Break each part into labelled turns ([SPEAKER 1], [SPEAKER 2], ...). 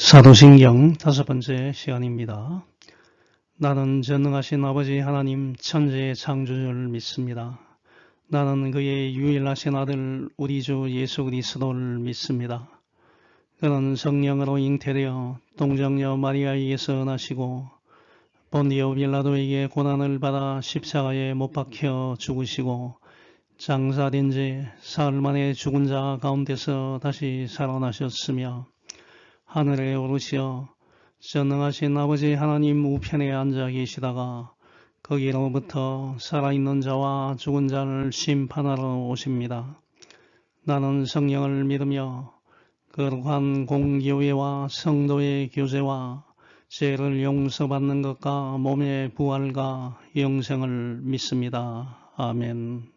[SPEAKER 1] 사도신경 5번째 시간입니다. 나는 전능하신 아버지 하나님 천지의 창조주를 믿습니다. 나는 그의 유일하신 아들 우리 주 예수 그리스도를 믿습니다. 그는 성령으로 잉태되어 동정녀 마리아에게서 나시고 본디오 빌라도에게 고난을 받아 십자가에 못 박혀 죽으시고 장사된 지 사흘 만에 죽은 자 가운데서 다시 살아나셨으며 하늘에 오르시어 전능하신 아버지 하나님 우편에 앉아 계시다가 거기로부터 살아있는 자와 죽은 자를 심판하러 오십니다. 나는 성령을 믿으며 거룩한 공교회와 성도의 교제와 죄를 용서받는 것과 몸의 부활과 영생을 믿습니다. 아멘.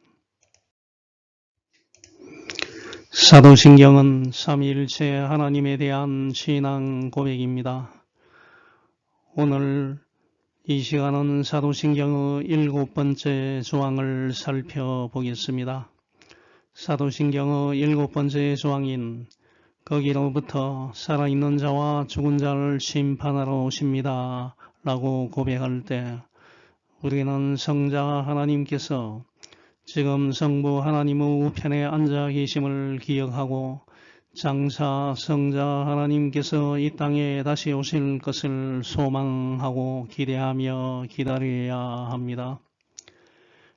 [SPEAKER 1] 사도신경은 삼위일체 하나님에 대한 신앙 고백입니다. 오늘 이 시간은 사도신경의 7번째 조항을 살펴보겠습니다. 사도신경의 7번째 조항인 거기로부터 살아있는 자와 죽은 자를 심판하러 오십니다 라고 고백할 때 우리는 성자 하나님께서 지금 성부 하나님의 우편에 앉아 계심을 기억하고 장차 성자 하나님께서 이 땅에 다시 오실 것을 소망하고 기대하며 기다려야 합니다.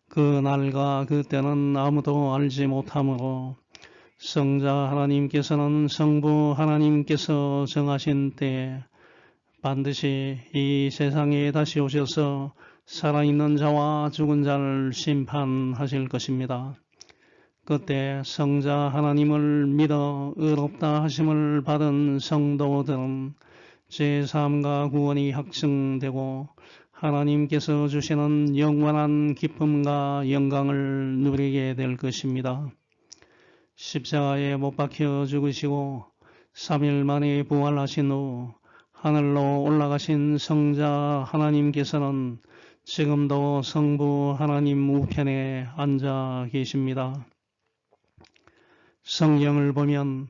[SPEAKER 1] 그 날과 그 때는 아무도 알지 못하므로 성자 하나님께서는 성부 하나님께서 정하신 때에 반드시 이 세상에 다시 오셔서 살아있는 자와 죽은 자를 심판하실 것입니다. 그때 성자 하나님을 믿어 의롭다 하심을 받은 성도들은 제3가 구원이 확증되고 하나님께서 주시는 영원한 기쁨과 영광을 누리게 될 것입니다. 십자가에 못 박혀 죽으시고 3일 만에 부활하신 후 하늘로 올라가신 성자 하나님께서는 지금도 성부 하나님 우편에 앉아 계십니다. 성경을 보면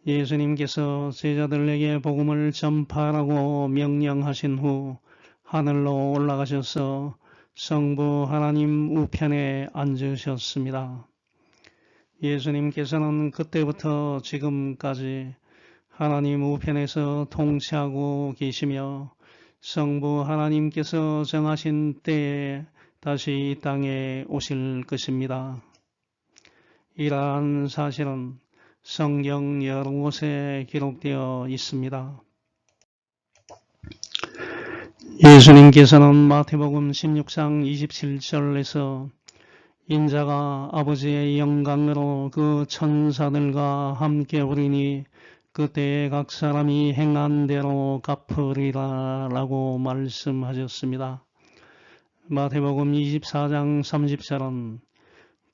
[SPEAKER 1] 예수님께서 제자들에게 복음을 전파하라고 명령하신 후 하늘로 올라가셔서 성부 하나님 우편에 앉으셨습니다. 예수님께서는 그때부터 지금까지 하나님 우편에서 통치하고 계시며 성부 하나님께서 정하신 때에 다시 이 땅에 오실 것입니다. 이러한 사실은 성경 여러 곳에 기록되어 있습니다. 예수님께서는 마태복음 16장 27절에서 인자가 아버지의 영광으로 그 천사들과 함께 오리니 그때에 각 사람이 행한 대로 갚으리라 라고 말씀하셨습니다. 마태복음 24장 30절은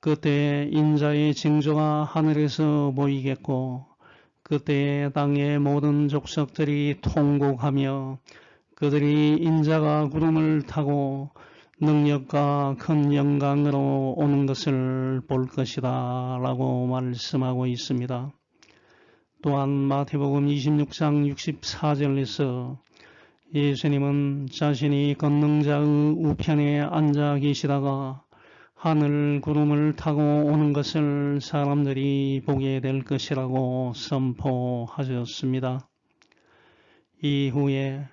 [SPEAKER 1] 그때에 인자의 징조가 하늘에서 보이겠고 그때에 땅의 모든 족속들이 통곡하며 그들이 인자가 구름을 타고 능력과 큰 영광으로 오는 것을 볼 것이다 라고 말씀하고 있습니다. 또한 마태복음 26장 64절에서 예수님은 자신이 권능자의 우편에 앉아 계시다가 하늘 구름을 타고 오는 것을 사람들이 보게 될 것이라고 선포하셨습니다. 이후에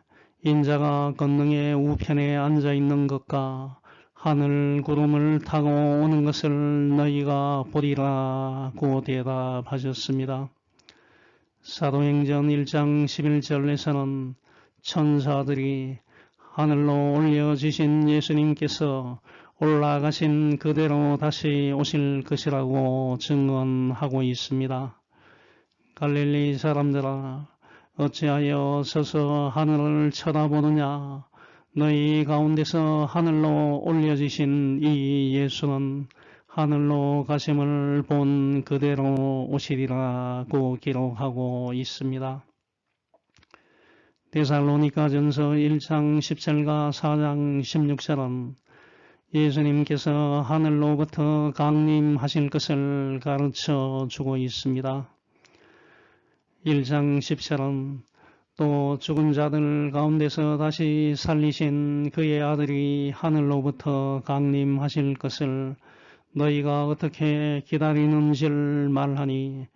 [SPEAKER 1] 인자가 권능의 우편에 앉아 있는 것과 하늘 구름을 타고 오는 것을 너희가 보리라고 대답하셨습니다. 사도행전 1장 11절에서는 천사들이 하늘로 올려지신 예수님께서 올라가신 그대로 다시 오실 것이라고 증언하고 있습니다. 갈릴리 사람들아 어찌하여 서서 하늘을 쳐다보느냐. 너희 가운데서 하늘로 올려지신 이 예수는 하늘로 가심을 본 그대로 오시리라고 기록하고 있습니다. 데살로니가전서 1장 10절과 4장 16절은 예수님께서 하늘로부터 강림하실 것을 가르쳐 주고 있습니다. 1장 10절은 또 죽은 자들 가운데서 다시 살리신 그의 아들이 하늘로부터 강림하실 것을 너희가 어떻게 기다리는지를 말하니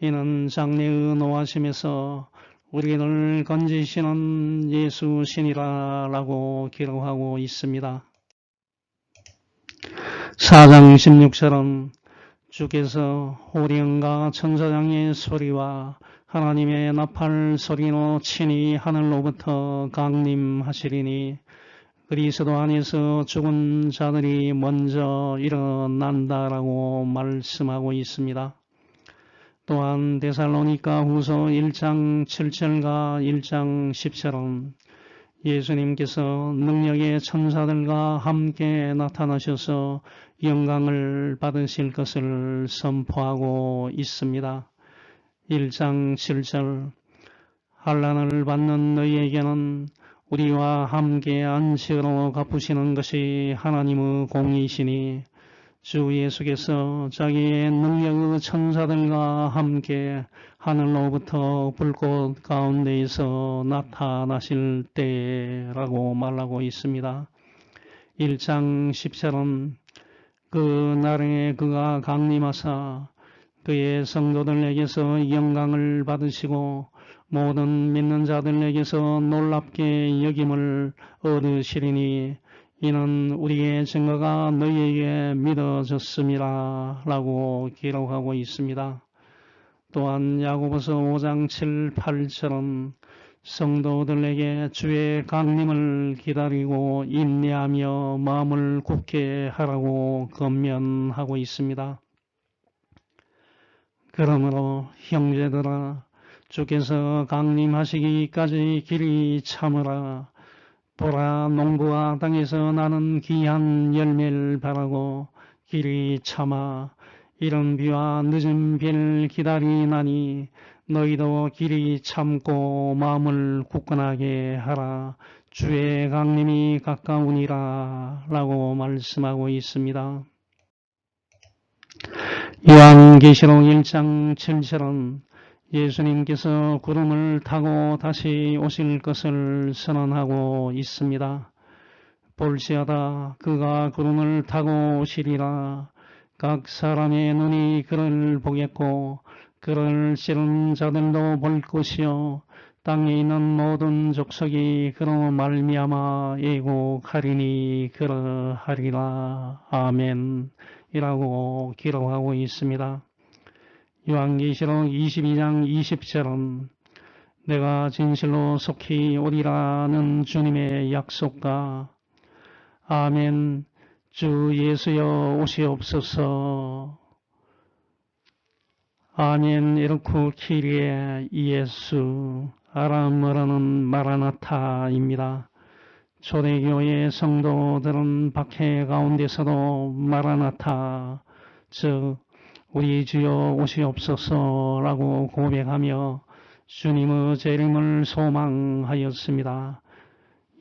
[SPEAKER 1] 이는 장래의 노하심에서 우리를 건지시는 예수시니라 라고 기록하고 있습니다. 4장 16절은 주께서 호령과 천사장의 소리와 하나님의 나팔 소리로 친히 하늘로부터 강림하시리니 그리스도 안에서 죽은 자들이 먼저 일어난다라고 말씀하고 있습니다. 또한 데살로니가 후서 1장 7절과 1장 10절은 예수님께서 능력의 천사들과 함께 나타나셔서 영광을 받으실 것을 선포하고 있습니다. 1장 7절 환난을 받는 너희에게는 우리와 함께 안식으로 갚으시는 것이 하나님의 공이시니 주 예수께서 자기의 능력의 천사들과 함께 하늘로부터 불꽃 가운데에서 나타나실 때라고 말하고 있습니다. 1장 10절은 그 날에 그가 강림하사 그의 성도들에게서 영광을 받으시고 모든 믿는 자들에게서 놀랍게 여김을 얻으시리니 이는 우리의 증거가 너희에게 믿어졌음이라 라고 기록하고 있습니다. 또한 야고보서 5장 7, 8처럼 성도들에게 주의 강림을 기다리고 인내하며 마음을 굳게 하라고 권면하고 있습니다. 그러므로 형제들아 주께서 강림하시기까지 길이 참으라. 보라 농부와 땅에서 나는 귀한 열매를 바라고 길이 참아 이른 비와 늦은 비를 기다리나니 너희도 길이 참고 마음을 굳건하게 하라. 주의 강림이 가까우니라 라고 말씀하고 있습니다. 요한계시록 1장 7절은 예수님께서 구름을 타고 다시 오실 것을 선언하고 있습니다. 볼지어다 그가 구름을 타고 오시리라. 각 사람의 눈이 그를 보겠고 그를 찌른 자들도 볼 것이요 땅에 있는 모든 족속이 그로 말미암아 애곡하리니 그러하리라. 아멘 이라고 기록하고 있습니다. 요한계시록 22장 20절은 내가 진실로 속히 오리라는 주님의 약속과 아멘 주 예수여 오시옵소서 아멘 이르쿠 키리에 예수 아람어로는 마라나타입니다. 초대교회 성도들은 박해 가운데서도 마라나타 즉 우리 주여 오시옵소서라고 고백하며 주님의 재림을 소망하였습니다.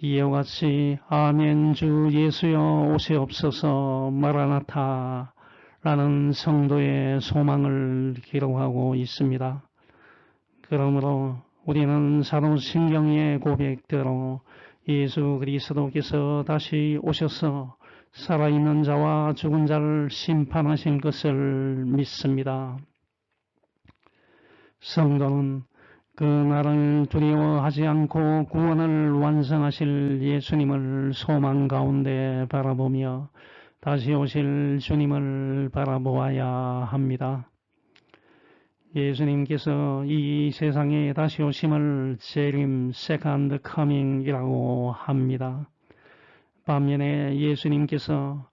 [SPEAKER 1] 이와 같이 아멘 주 예수여 오시옵소서 마라나타 라는 성도의 소망을 기록하고 있습니다. 그러므로 우리는 사도신경의 고백대로 예수 그리스도께서 다시 오셔서 살아있는 자와 죽은 자를 심판하실 것을 믿습니다. 성도는 그 날을 두려워하지 않고 구원을 완성하실 예수님을 소망 가운데 바라보며 다시 오실 주님을 바라보아야 합니다. 예수님께서 이 세상에 다시 오심을 재림 세컨드 커밍이라고 합니다. 반면에 예수님께서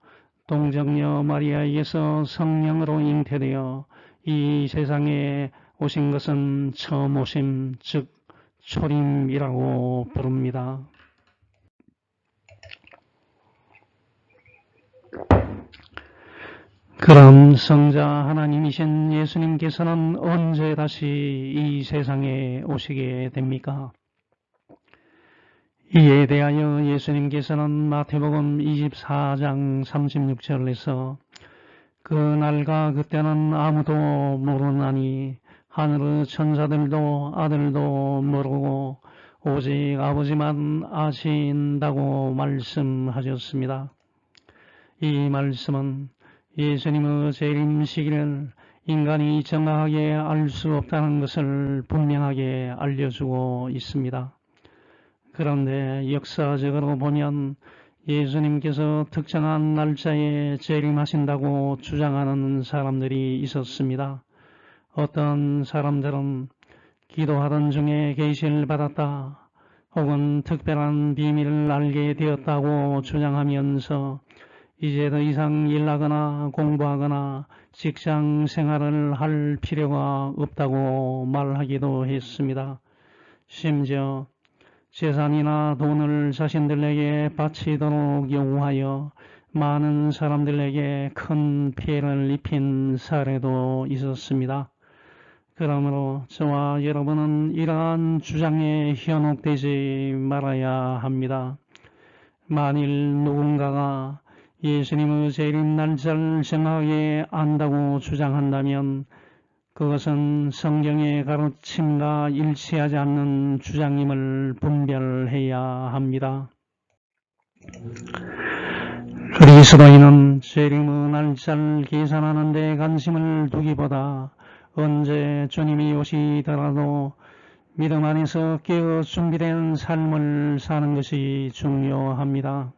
[SPEAKER 1] 동정녀 마리아에게서 성령으로 잉태되어 이 세상에 오신 것은 처음 오심, 즉 초림이라고 부릅니다. 그럼 성자 하나님이신 예수님께서는 언제 다시 이 세상에 오시게 됩니까? 이에 대하여 예수님께서는 마태복음 24장 36절에서 그 날과 그때는 아무도 모르나니 하늘의 천사들도 아들도 모르고 오직 아버지만 아신다고 말씀하셨습니다. 이 말씀은 예수님의 재림 시기를 인간이 정확하게 알 수 없다는 것을 분명하게 알려주고 있습니다. 그런데 역사적으로 보면 예수님께서 특정한 날짜에 재림하신다고 주장하는 사람들이 있었습니다. 어떤 사람들은 기도하던 중에 계시를 받았다 혹은 특별한 비밀을 알게 되었다고 주장하면서 이제 더 이상 일하거나 공부하거나 직장 생활을 할 필요가 없다고 말하기도 했습니다. 심지어 재산이나 돈을 자신들에게 바치도록 요구하여 많은 사람들에게 큰 피해를 입힌 사례도 있었습니다. 그러므로 저와 여러분은 이러한 주장에 현혹되지 말아야 합니다. 만일 누군가가 예수님의 재림 날짜를 정확하게 안다고 주장한다면 그것은 성경의 가르침과 일치하지 않는 주장임을 분별해야 합니다. 그리스도인은 재림의 날짜를 계산하는 데 관심을 두기보다 언제 주님이 오시더라도 믿음 안에서 깨어 준비된 삶을 사는 것이 중요합니다.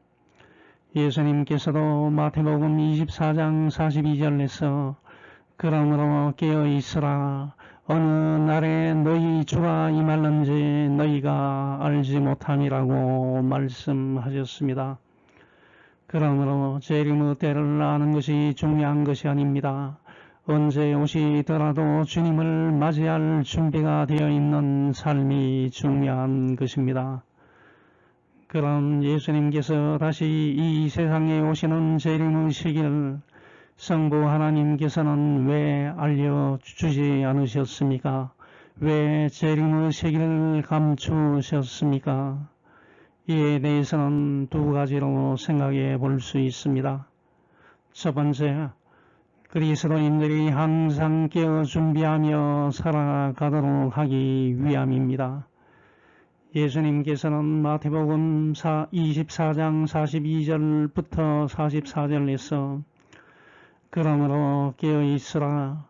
[SPEAKER 1] 예수님께서도 마태복음 24장 42절에서 그러므로 깨어 있으라 어느 날에 너희 주가 임할는지 너희가 알지 못함이라고 말씀하셨습니다. 그러므로 재림의 때를 아는 것이 중요한 것이 아닙니다. 언제 오시더라도 주님을 맞이할 준비가 되어 있는 삶이 중요한 것입니다. 그럼 예수님께서 다시 이 세상에 오시는 재림의 시기를 성부 하나님께서는 왜 알려주지 않으셨습니까? 왜 재림의 시기를 감추셨습니까? 이에 대해서는 두 가지로 생각해 볼 수 있습니다. 첫 번째, 그리스도인들이 항상 깨어 준비하며 살아가도록 하기 위함입니다. 예수님께서는 마태복음 24장 42절부터 44절에서 그러므로 깨어있으라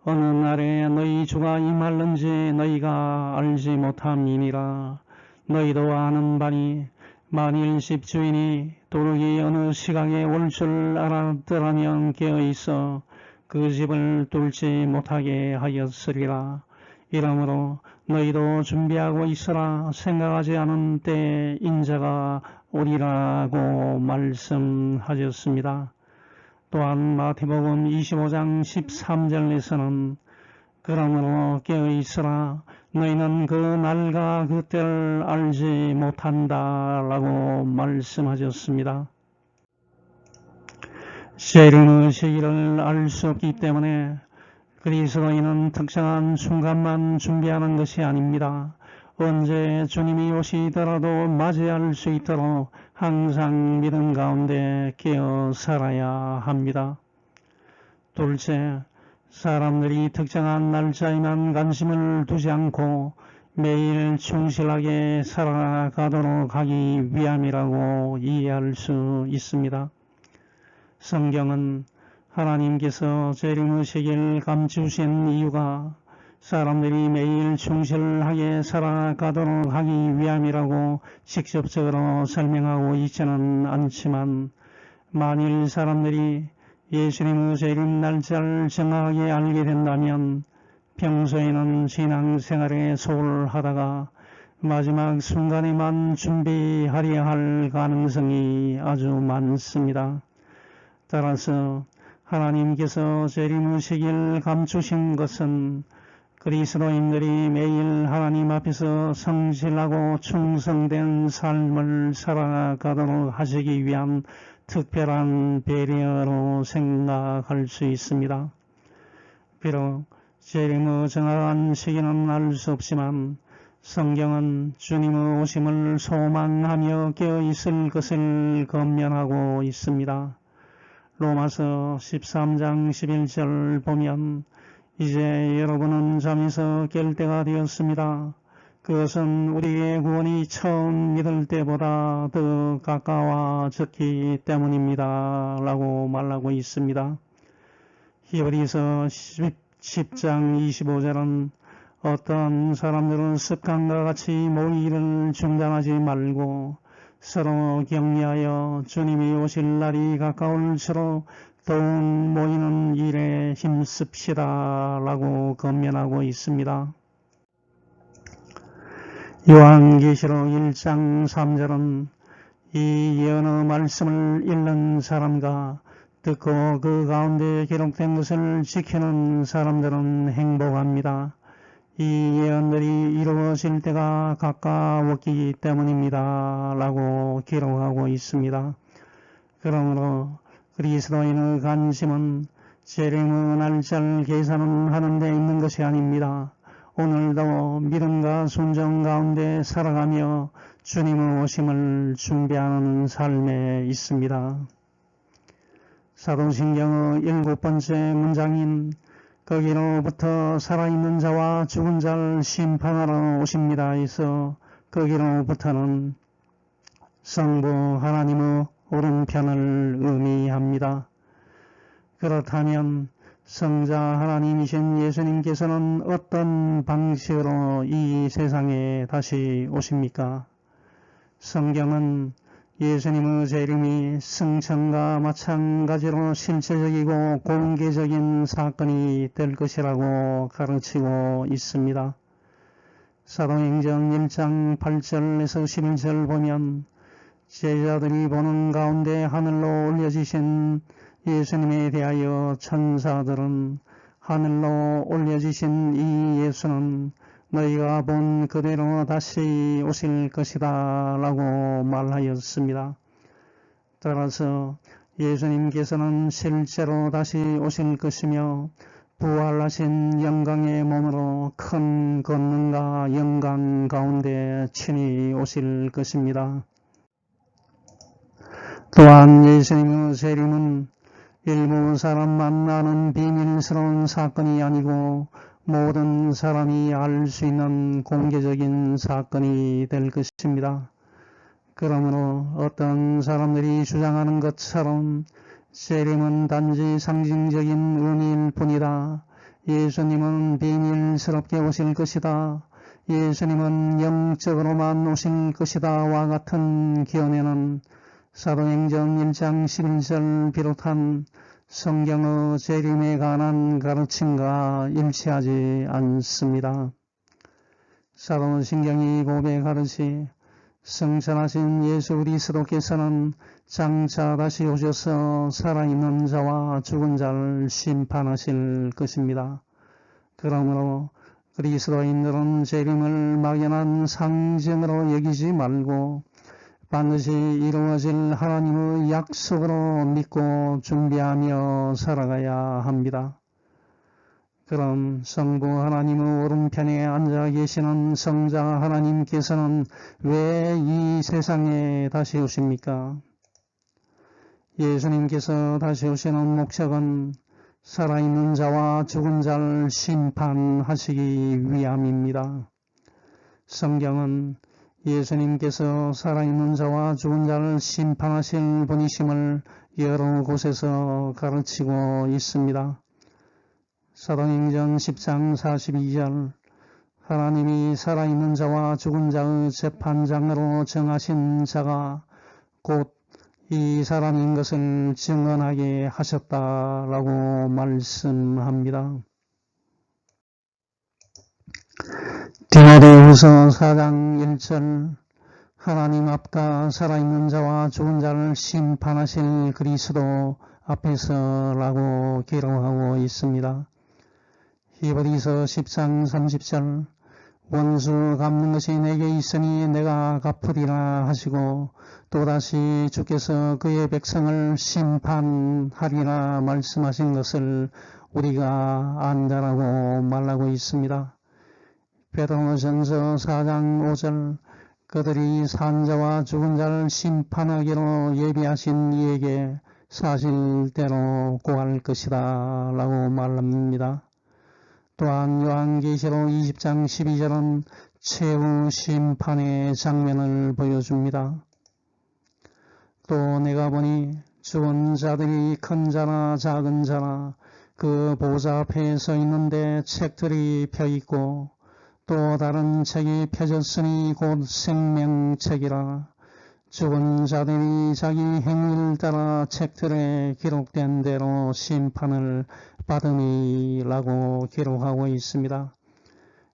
[SPEAKER 1] 어느 날에 너희 주가 임할는지 너희가 알지 못함이니라. 너희도 아는 바니 만일 집주인이 도둑이 어느 시각에 올 줄 알았더라면 깨어있어 그 집을 뚫지 못하게 하였으리라. 이러므로 너희도 준비하고 있으라. 생각하지 않은 때에 인자가 오리라고 말씀하셨습니다. 또한 마태복음 25장 13절에서는 그러므로 깨어있으라. 너희는 그 날과 그 때를 알지 못한다라고 말씀하셨습니다. 재림의 시기를 알 수 없기 때문에 그리스도인은 특정한 순간만 준비하는 것이 아닙니다. 언제 주님이 오시더라도 맞이할 수 있도록 항상 믿음 가운데 깨어 살아야 합니다. 둘째, 사람들이 특정한 날짜에만 관심을 두지 않고 매일 충실하게 살아가도록 하기 위함이라고 이해할 수 있습니다. 성경은 하나님께서 재림의 시기를 감추신 이유가 사람들이 매일 충실하게 살아가도록 하기 위함이라고 직접적으로 설명하고 있지는 않지만 만일 사람들이 예수님의 재림 날짜를 정확하게 알게 된다면 평소에는 신앙생활에 소홀하다가 마지막 순간에만 준비하려 할 가능성이 아주 많습니다. 따라서 하나님께서 재림의 시기를 감추신 것은 그리스도인들이 매일 하나님 앞에서 성실하고 충성된 삶을 살아가도록 하시기 위한 특별한 배려로 생각할 수 있습니다. 비록 재림의 정확한 시기는 알 수 없지만 성경은 주님의 오심을 소망하며 깨어있을 것을 권면하고 있습니다. 로마서 13장 11절 보면 이제 여러분은 잠에서 깰 때가 되었습니다. 그것은 우리의 구원이 처음 믿을 때보다 더 가까워졌기 때문입니다. 라고 말하고 있습니다. 히브리서 10장 25절은 어떤 사람들은 습관과 같이 모이기를 중단하지 말고 서로 격려하여 주님이 오실 날이 가까울수록 더욱 모이는 일에 힘씁시다 라고 권면하고 있습니다. 요한계시록 1장 3절은 이 예언의 말씀을 읽는 사람과 듣고 그 가운데 기록된 것을 지키는 사람들은 행복합니다. 이 예언들이 이루어질 때가 가까웠기 때문입니다. 라고 기록하고 있습니다. 그러므로 그리스도인의 관심은 재림의 날짜를 계산하는 데 있는 것이 아닙니다. 오늘도 믿음과 순종 가운데 살아가며 주님의 오심을 준비하는 삶에 있습니다. 사도신경의 7번째 문장인 거기로부터 살아있는 자와 죽은 자를 심판하러 오십니다에서 거기로부터는 성부 하나님의 오른편을 의미합니다. 그렇다면 성자 하나님이신 예수님께서는 어떤 방식으로 이 세상에 다시 오십니까? 성경은 예수님의 재림이 승천과 마찬가지로 실체적이고 공개적인 사건이 될 것이라고 가르치고 있습니다. 사도행전 1장 8절에서 11절 보면 제자들이 보는 가운데 하늘로 올려지신 예수님에 대하여 천사들은 하늘로 올려지신 이 예수는 너희가 본 그대로 다시 오실 것이다 라고 말하였습니다. 따라서 예수님께서는 실제로 다시 오실 것이며 부활하신 영광의 몸으로 큰 권능과 영광 가운데 친히 오실 것입니다. 또한 예수님의 재림은 일부 사람만 아는 비밀스러운 사건이 아니고 모든 사람이 알 수 있는 공개적인 사건이 될 것입니다. 그러므로 어떤 사람들이 주장하는 것처럼 재림은 단지 상징적인 의미일 뿐이다. 예수님은 비밀스럽게 오실 것이다. 예수님은 영적으로만 오실 것이다.와 같은 견해는 사도행전 1장 11절 비롯한 성경의 재림에 관한 가르침과 일치하지 않습니다. 사도신경이 고백하듯이 승천하신 예수 그리스도께서는 장차 다시 오셔서 살아있는 자와 죽은 자를 심판하실 것입니다. 그러므로 그리스도인들은 재림을 막연한 상징으로 여기지 말고 반드시 이루어질 하나님의 약속으로 믿고 준비하며 살아가야 합니다. 그럼 성부 하나님의 오른편에 앉아 계시는 성자 하나님께서는 왜 이 세상에 다시 오십니까? 예수님께서 다시 오시는 목적은 살아있는 자와 죽은 자를 심판하시기 위함입니다. 성경은 예수님께서 살아있는 자와 죽은 자를 심판하실 분이심을 여러 곳에서 가르치고 있습니다. 사도행전 10장 42절 하나님이 살아있는 자와 죽은 자의 재판장으로 정하신 자가 곧 이 사람인 것을 증언하게 하셨다라고 말씀합니다. 디모데후서 4장 1절 하나님 앞과 살아있는 자와 죽은 자를 심판하실 그리스도 앞에서라고 기록하고 있습니다. 히브리서 10장 30절 원수 갚는 것이 내게 있으니 내가 갚으리라 하시고 또다시 주께서 그의 백성을 심판하리라 말씀하신 것을 우리가 안다라고 말하고 있습니다. 베드로전서 4장 5절 그들이 산자와 죽은 자를 심판하기로 예비하신 이에게 사실대로 고할 것이다 라고 말합니다. 또한 요한계시록 20장 12절은 최후 심판의 장면을 보여줍니다. 또 내가 보니 죽은 자들이 큰 자나 작은 자나 그 보좌 앞에 서 있는데 책들이 펴있고 또 다른 책이 펴졌으니 곧 생명책이라. 죽은 자들이 자기 행위를 따라 책들에 기록된 대로 심판을 받으니라고 기록하고 있습니다.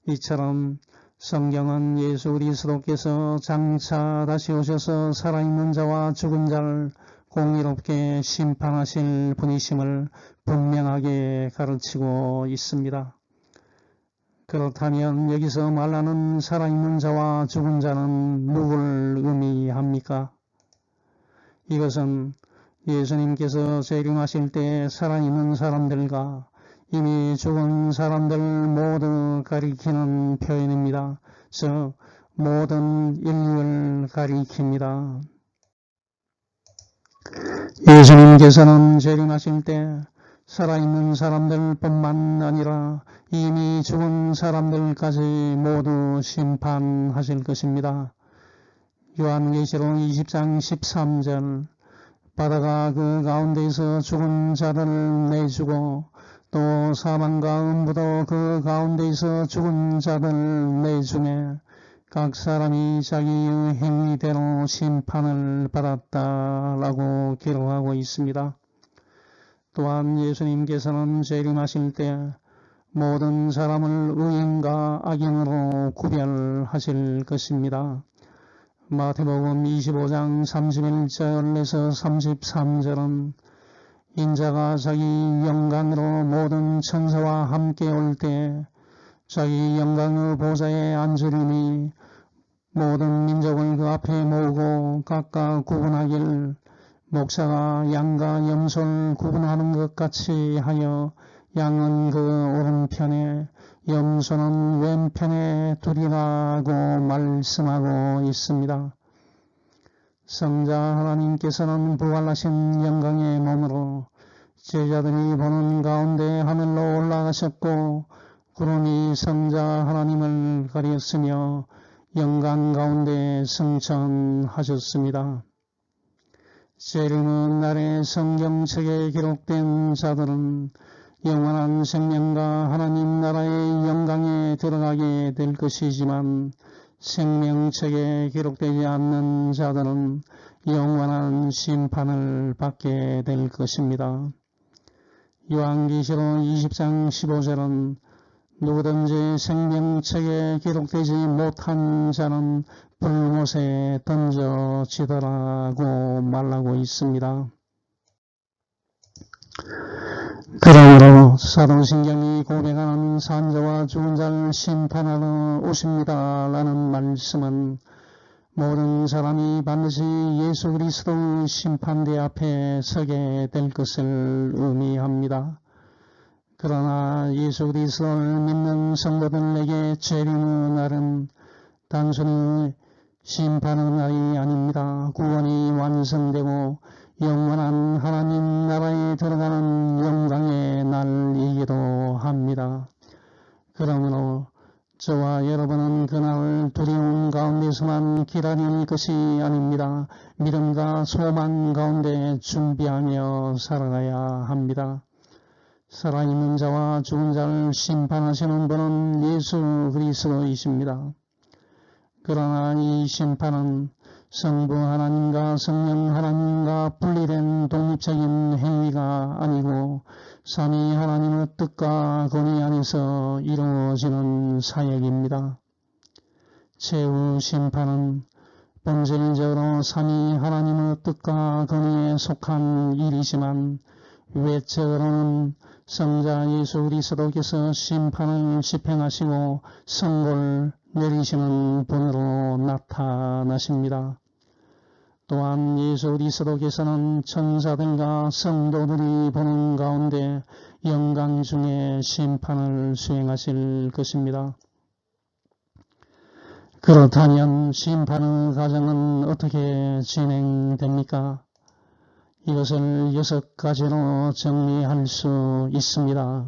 [SPEAKER 1] 이처럼 성경은 예수 그리스도께서 장차 다시 오셔서 살아있는 자와 죽은 자를 공의롭게 심판하실 분이심을 분명하게 가르치고 있습니다. 그렇다면 여기서 말하는 살아있는 자와 죽은 자는 누굴 의미합니까? 이것은 예수님께서 재림하실 때 살아있는 사람들과 이미 죽은 사람들 모두 가리키는 표현입니다. 즉 모든 인류를 가리킵니다. 예수님께서는 재림하실 때 살아있는 사람들 뿐만 아니라 이미 죽은 사람들까지 모두 심판하실 것입니다. 요한계시록 20장 13절 바다가 그 가운데에서 죽은 자를 내주고 또 사망과 음부도 그 가운데에서 죽은 자를 내주매 각 사람이 자기의 행위대로 심판을 받았다라고 기록하고 있습니다. 또한 예수님께서는 재림하실 때 모든 사람을 의인과 악인으로 구별하실 것입니다. 마태복음 25장 31절에서 33절은 인자가 자기 영광으로 모든 천사와 함께 올 때 자기 영광의 보좌에 앉으리니 모든 민족을 그 앞에 모으고 각각 구분하길 목사가 양과 염소를 구분하는 것 같이 하여 양은 그 오른편에 염소는 왼편에 두리라고 말씀하고 있습니다. 성자 하나님께서는 부활하신 영광의 몸으로 제자들이 보는 가운데 하늘로 올라가셨고 구름이 성자 하나님을 가렸으며 영광 가운데 승천하셨습니다. 재림의 날에 성경책에 기록된 자들은 영원한 생명과 하나님 나라의 영광에 들어가게 될 것이지만 생명책에 기록되지 않는 자들은 영원한 심판을 받게 될 것입니다. 요한계시록 20장 15절은 누구든지 생명책에 기록되지 못한 자는 불못에 던져지더라고 말하고 있습니다. 그러므로 사도신경이 고백하는 산자와 죽은 자를 심판하러 오십니다 라는 말씀은 모든 사람이 반드시 예수 그리스도의 심판대 앞에 서게 될 것을 의미합니다. 그러나 예수 그리스도를 믿는 성도들에게 재림의 날은 단순히 심판의 날이 아닙니다. 구원이 완성되고 영원한 하나님 나라에 들어가는 영광의 날이기도 합니다. 그러므로 저와 여러분은 그날을 두려움 가운데서만 기다릴 것이 아닙니다. 믿음과 소망 가운데 준비하며 살아가야 합니다. 살아있는 자와 죽은 자를 심판하시는 분은 예수 그리스도이십니다. 그러나 이 심판은 성부 하나님과 성령 하나님과 분리된 독립적인 행위가 아니고 삼위 하나님의 뜻과 권위 안에서 이루어지는 사역입니다. 최후 심판은 본질적으로 삼위 하나님의 뜻과 권위에 속한 일이지만 외적으로는 성자 예수 그리스도께서 심판을 집행하시고 선고를 내리시는 분으로 나타나십니다. 또한 예수 그리스도께서는 천사들과 성도들이 보는 가운데 영광 중에 심판을 수행하실 것입니다. 그렇다면 심판의 과정은 어떻게 진행됩니까? 이것을 6가지로 정리할 수 있습니다.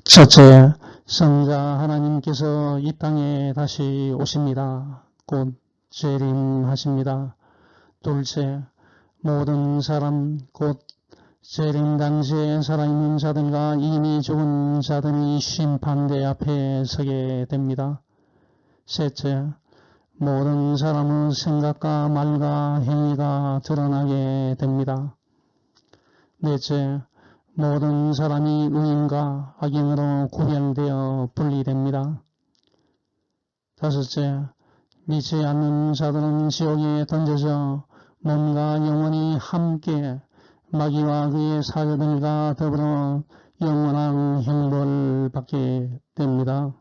[SPEAKER 1] 첫째, 성자 하나님께서 이 땅에 다시 오십니다. 곧 재림하십니다. 둘째, 모든 사람 곧 재림 당시에 살아있는 자들과 이미 죽은 자들이 심판대 앞에 서게 됩니다. 셋째, 모든 사람의 생각과 말과 행위가 드러나게 됩니다. 넷째, 모든 사람이 의인과 악인으로 구별되어 분리됩니다. 다섯째, 믿지 않는 자들은 지옥에 던져져 몸과 영혼이 함께 마귀와 그의 사자들과 더불어 영원한 형벌을 받게 됩니다.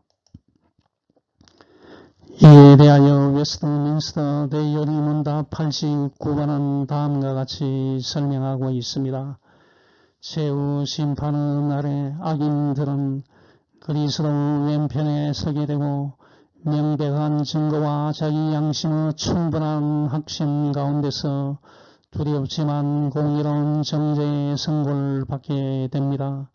[SPEAKER 1] 이에 대하여 웨스트민스터 대의원이 문답 89번은 다음과 같이 설명하고 있습니다. 최후 심판의 날에 악인들은 그리스도 왼편에 서게 되고 명백한 증거와 자기 양심의 충분한 확신 가운데서 두렵지만 공의로운 정죄의 선고를 받게 됩니다.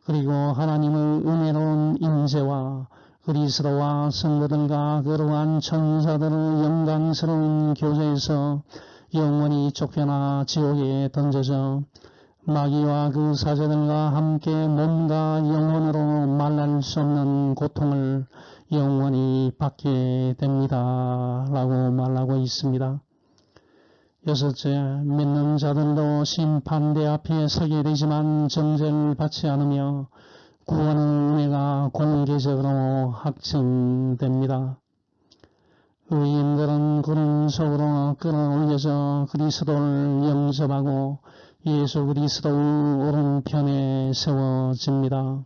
[SPEAKER 1] 그리고 하나님의 은혜로운 임재와 그리스도와 성도들과 거룩한 천사들의 영광스러운 교제에서 영원히 쫓겨나 지옥에 던져져 마귀와 그 사자들과 함께 몸과 영혼으로 말할 수 없는 고통을 영원히 받게 됩니다. 라고 말하고 있습니다. 여섯째, 믿는 자들도 심판대 앞에 서게 되지만 정죄를 받지 않으며 구원의 은혜가 공개적으로 확증됩니다. 의인들은 구름 속으로 끌어올려져 그리스도를 영접하고 예수 그리스도의 오른편에 세워집니다.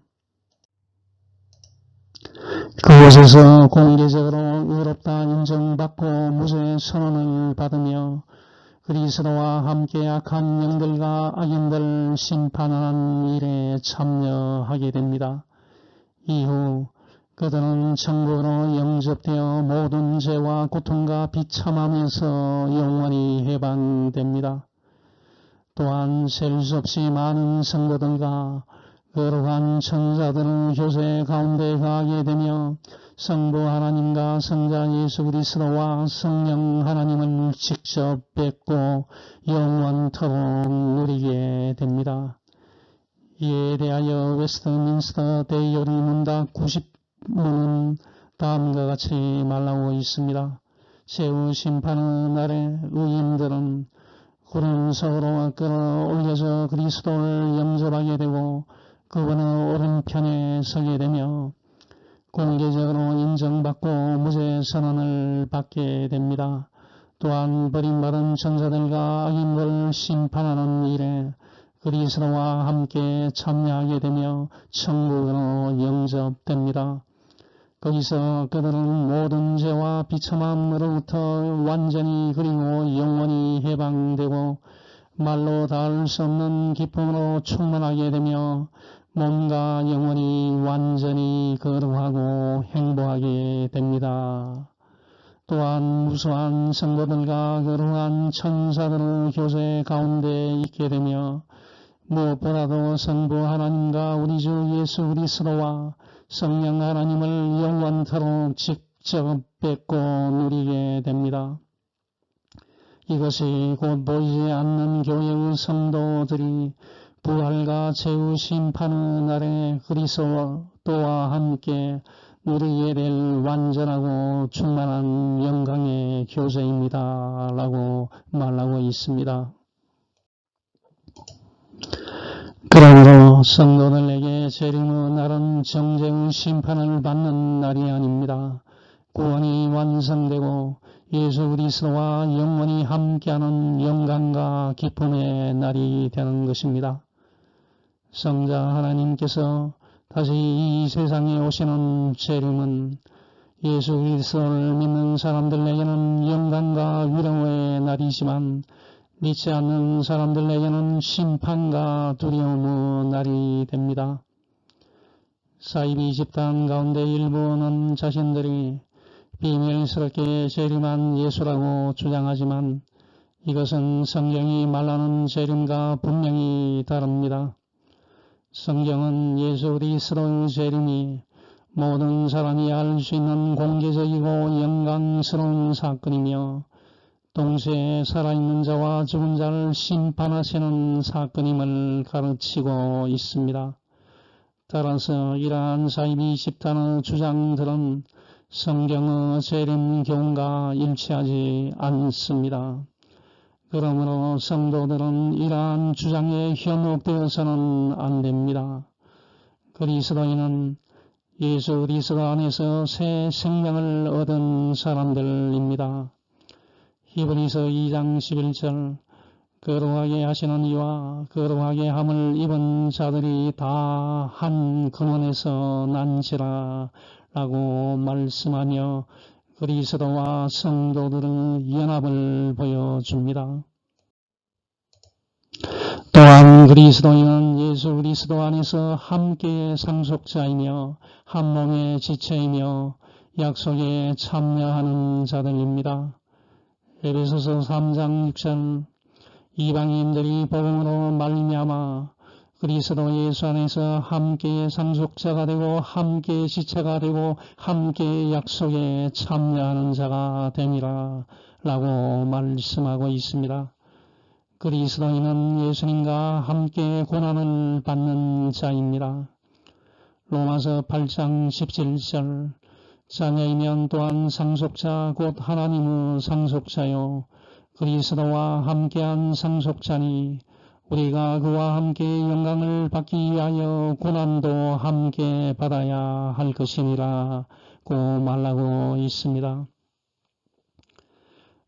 [SPEAKER 1] 그곳에서 공개적으로 의롭다 인정받고 무죄 선언을 받으며 그리스도와 함께 악한 영들과 악인들 심판하는 일에 참여하게 됩니다. 이후 그들은 천국으로 영접되어 모든 죄와 고통과 비참함에서 영원히 해방됩니다. 또한 셀 수 없이 많은 성도들과 거룩한 천사들의 교제 가운데 가게 되며 성부 하나님과 성자 예수 그리스도와 성령 하나님을 직접 뵙고 영원토록 누리게 됩니다. 이에 대하여 웨스트민스터 대의원이 문답 90문은 다음과 같이 말하고 있습니다. 최후 심판의 날에 의인들은 구름 속으로 끌어올려져 그리스도를 영접하게 되고 그분의 오른편에 서게 되며 공개적으로 인정받고 무죄 선언을 받게 됩니다. 또한 버림받은 천사들과 악인들을 심판하는 일에 그리스도와 함께 참여하게 되며 천국으로 영접됩니다. 거기서 그들은 모든 죄와 비참함으로부터 완전히 그리고 영원히 해방되고 말로 닿을 수 없는 기쁨으로 충만하게 되며 몸과 영혼이 완전히 거룩하고 행복하게 됩니다. 또한 무수한 성도들과 거룩한 천사들의 교제 가운데 있게 되며 무엇보다도 성부 하나님과 우리 주 예수 그리스도와 성령 하나님을 영원토록 직접 뵙고 누리게 됩니다. 이것이 곧 보이지 않는 교회의 성도들이 부활과 최후 심판의 날에 그리스도와 함께 누리게 될 완전하고 충만한 영광의 교제입니다. 라고 말하고 있습니다. 그러므로 성도들에게 재림의 날은 정죄의 심판을 받는 날이 아닙니다. 구원이 완성되고 예수 그리스도와 영원히 함께하는 영광과 기쁨의 날이 되는 것입니다. 성자 하나님께서 다시 이 세상에 오시는 재림은 예수 그리스도를 믿는 사람들에게는 영광과 위로의 날이지만 믿지 않는 사람들에게는 심판과 두려움의 날이 됩니다. 사이비 집단 가운데 일부는 자신들이 비밀스럽게 재림한 예수라고 주장하지만 이것은 성경이 말하는 재림과 분명히 다릅니다. 성경은 예수 그리스도의 재림이 모든 사람이 알 수 있는 공개적이고 영광스러운 사건이며 동시에 살아있는 자와 죽은 자를 심판하시는 사건임을 가르치고 있습니다. 따라서 이러한 사이비 집단의 주장들은 성경의 재림 교훈과 일치하지 않습니다. 그러므로 성도들은 이러한 주장에 현혹되어서는 안 됩니다. 그리스도인은 예수 그리스도 안에서 새 생명을 얻은 사람들입니다. 히브리서 2장 11절 거룩하게 하시는 이와 거룩하게 함을 입은 자들이 다 한 근원에서 난지라 라고 말씀하며 그리스도와 성도들의 연합을 보여줍니다. 또한 그리스도인은 예수 그리스도 안에서 함께 상속자이며 한 몸의 지체이며 약속에 참여하는 자들입니다. 에베소서 3장 6절 이방인들이 복음으로 말미암아 그리스도 예수 안에서 함께 상속자가 되고 함께 지체가 되고 함께 약속에 참여하는 자가 됨이라 라고 말씀하고 있습니다. 그리스도인은 예수님과 함께 고난을 받는 자입니다. 로마서 8장 17절 자녀이면 또한 상속자 곧 하나님의 상속자요 그리스도와 함께한 상속자니 우리가 그와 함께 영광을 받기 위하여 고난도 함께 받아야 할 것이니라 고 말하고 있습니다.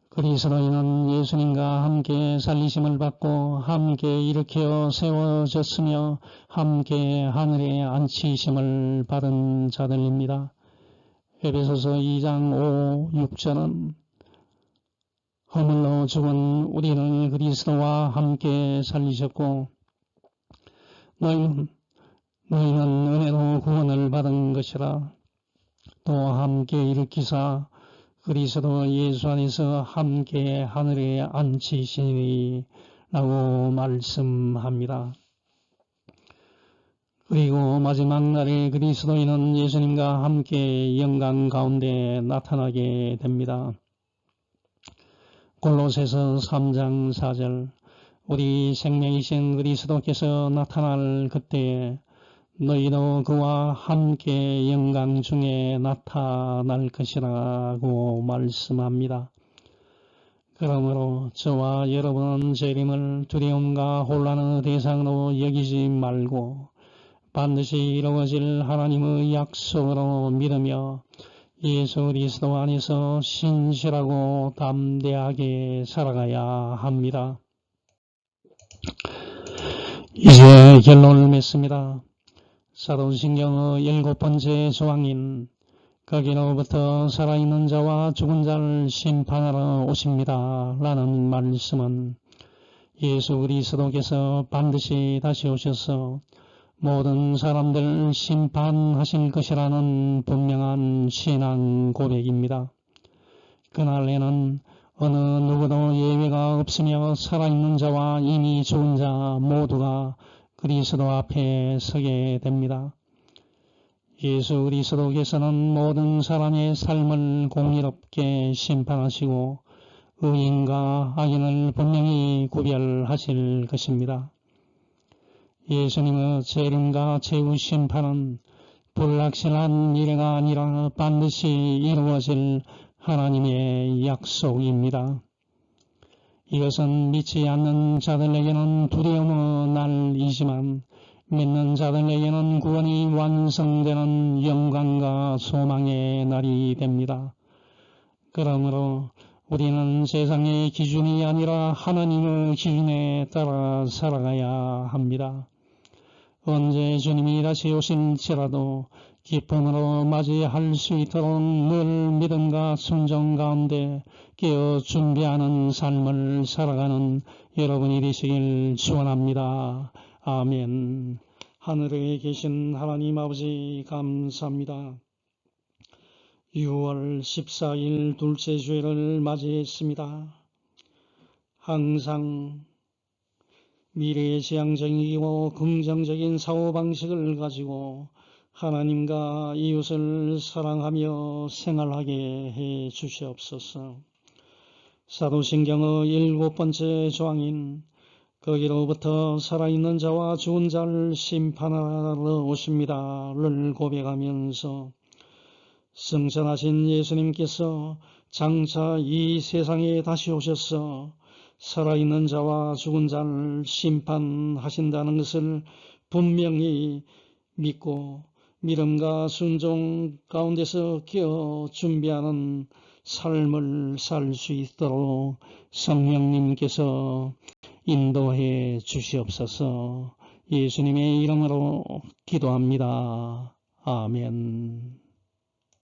[SPEAKER 1] 그리스도인은 예수님과 함께 살리심을 받고 함께 일으켜 세워졌으며 함께 하늘에 앉히심을 받은 자들입니다. 에베소서 2장 5, 6절은 허물로 죽은 우리를 그리스도와 함께 살리셨고 너희는 은혜로 구원을 받은 것이라 또 함께 일으키사 그리스도 예수 안에서 함께 하늘에 앉히시니 라고 말씀합니다. 그리고 마지막 날에 그리스도인은 예수님과 함께 영광 가운데 나타나게 됩니다. 골로새서 3장 4절 우리 생명이신 그리스도께서 나타날 그때에 너희도 그와 함께 영광 중에 나타날 것이라고 말씀합니다. 그러므로 저와 여러분은 재림을 두려움과 혼란의 대상으로 여기지 말고 반드시 이루어질 하나님의 약속으로 믿으며 예수 그리스도 안에서 신실하고 담대하게 살아가야 합니다. 이제 결론을 맺습니다. 사도신경의 7번째 조항인 거기로부터 살아있는 자와 죽은 자를 심판하러 오십니다. 라는 말씀은 예수 그리스도께서 반드시 다시 오셔서 모든 사람들을 심판하실 것이라는 분명한 신앙 고백입니다. 그날에는 어느 누구도 예외가 없으며 살아있는 자와 이미 죽은 자 모두가 그리스도 앞에 서게 됩니다. 예수 그리스도께서는 모든 사람의 삶을 공의롭게 심판하시고 의인과 악인을 분명히 구별하실 것입니다. 예수님의 재림과 최후 심판은 불확실한 미래가 아니라 반드시 이루어질 하나님의 약속입니다. 이것은 믿지 않는 자들에게는 두려움의 날이지만 믿는 자들에게는 구원이 완성되는 영광과 소망의 날이 됩니다. 그러므로 우리는 세상의 기준이 아니라 하나님의 기준에 따라 살아가야 합니다. 언제 주님이 다시 오실지라도 기쁨으로 맞이할 수 있도록 늘 믿음과 순종 가운데 깨어 준비하는 삶을 살아가는 여러분이 되시길 축원합니다. 아멘. 하늘에 계신 하나님 아버지 감사합니다. 6월 14일 둘째 주일을 맞이했습니다. 항상 미래지향적이고 긍정적인 사고방식을 가지고 하나님과 이웃을 사랑하며 생활하게 해 주시옵소서. 사도신경의 7번째 조항인 거기로부터 살아있는 자와 죽은 자를 심판하러 오십니다를 고백하면서 승천하신 예수님께서 장차 이 세상에 다시 오셔서 살아있는 자와 죽은 자를 심판하신다는 것을 분명히 믿고 믿음과 순종 가운데서 끼어 준비하는 삶을 살 수 있도록 성령님께서 인도해 주시옵소서. 예수님의 이름으로 기도합니다. 아멘.